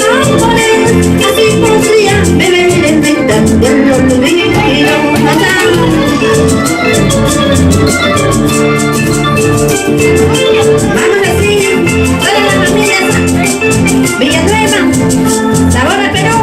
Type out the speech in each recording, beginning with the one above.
amores, así podría beber el néctar del olvido. Vamos así, toda la familia Villanueva, sabor a Perú.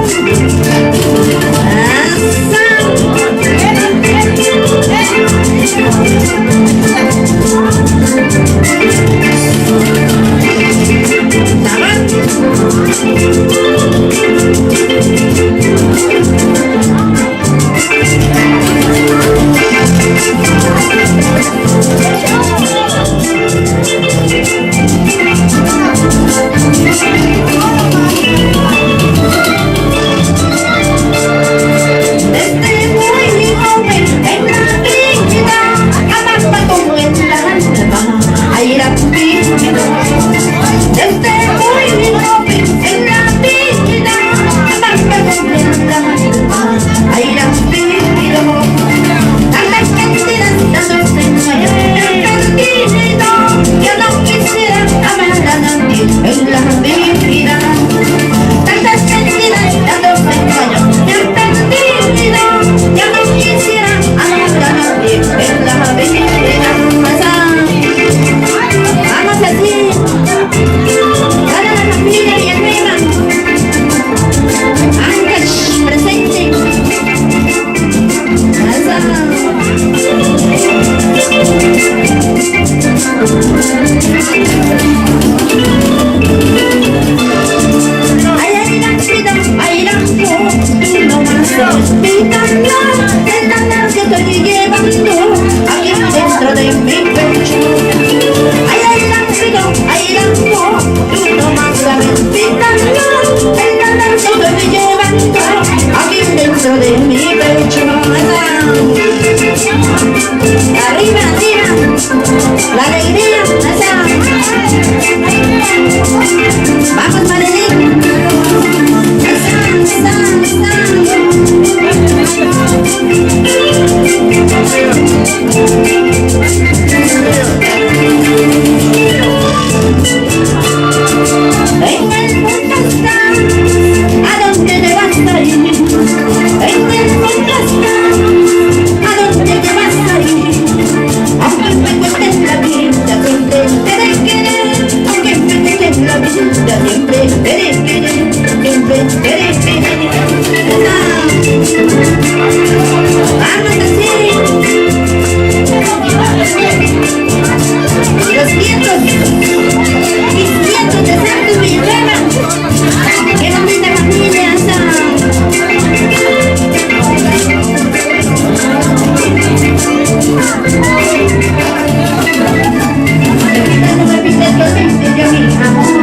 Arriba, arriba, la alegría, vamos Marilyn, en el mundo está, ¿a dónde te vas a ir? En el mundo está, ¿a dónde te vas a ir? Aunque me cuentes la vida, siempre te querer. Aunque me cuentes la vida, siempre te querer. Siempre te querer. Vamos así. Los cientos y cientos de santos Villanueva que nos brinda familia no me pidas que olvides de mi amor.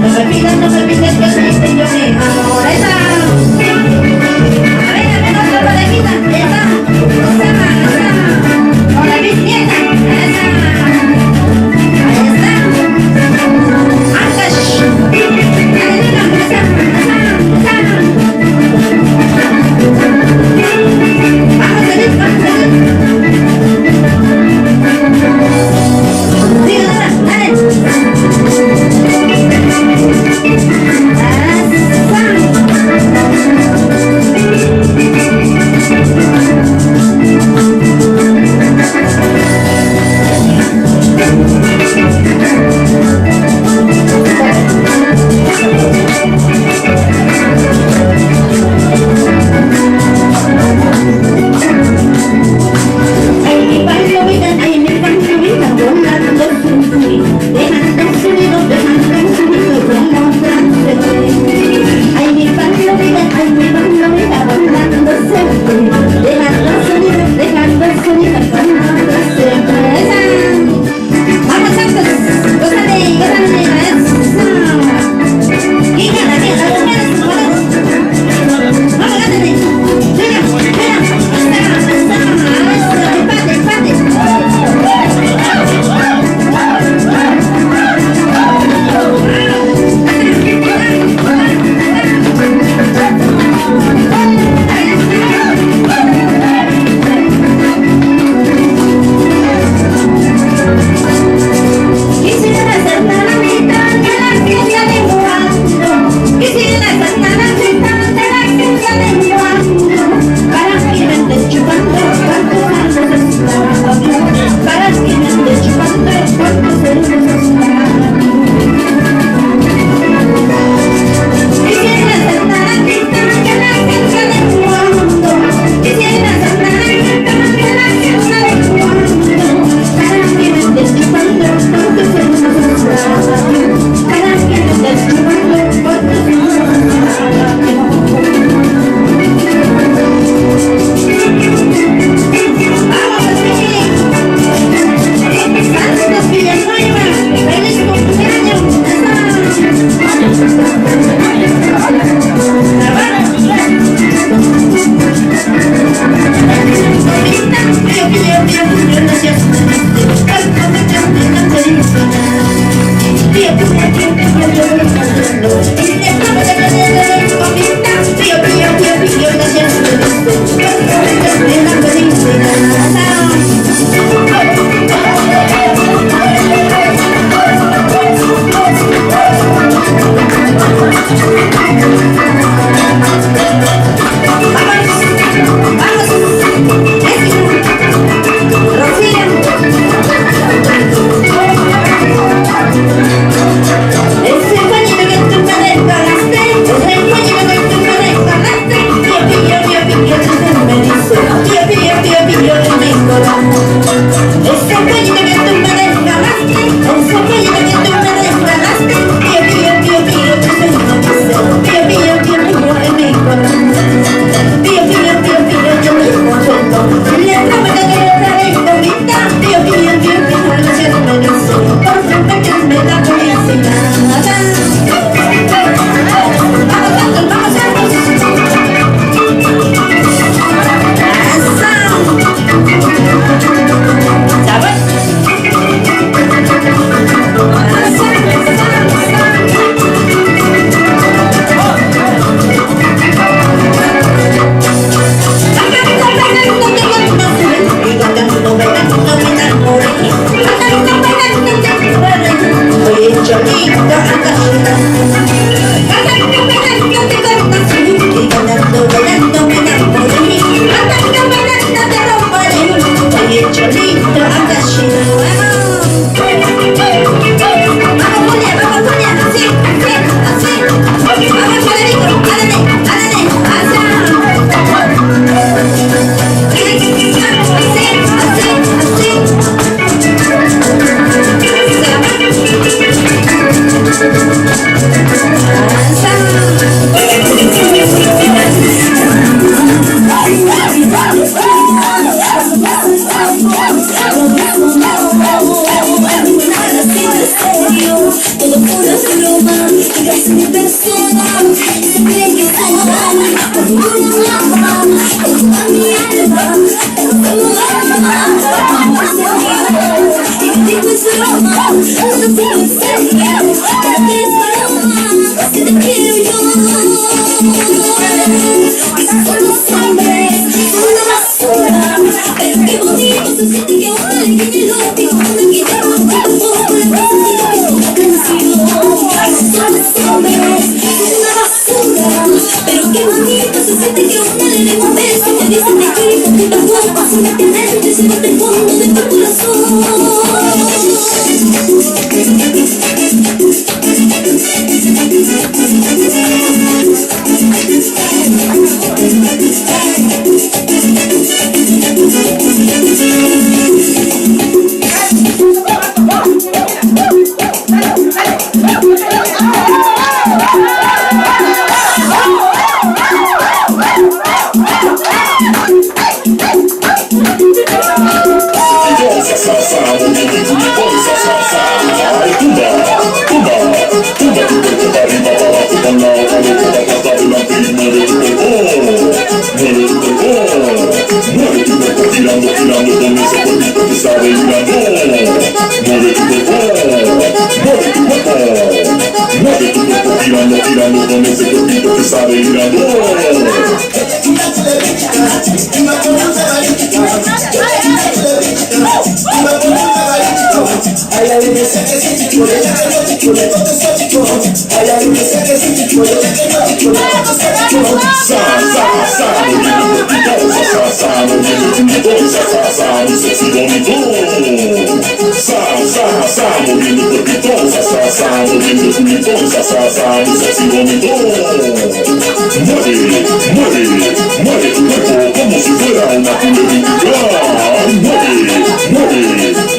No me pidas que olvides de mi amor. A ver, a ver. Tirando con ese cuerpito que sabe ir a mueve tu cuerpo como si fuera una culebrita.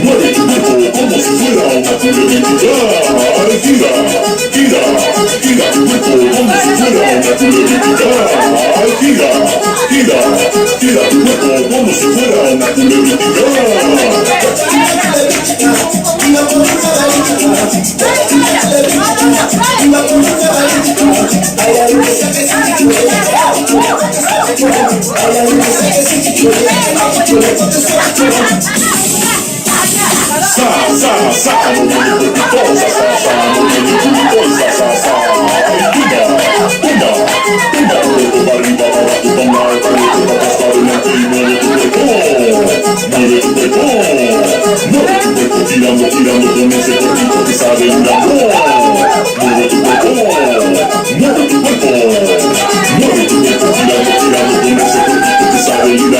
Mueve tu cuerpo como si fuera una culebrita. Tira tu cuerpo como si fuera una culebrita. Tira tu cuerpo como si fuera una culebrita. Tirando con ese cuerpito que sabe ir a mueve tu cuerpo, tirando con ese cuerpito que sabe ir a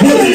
mueve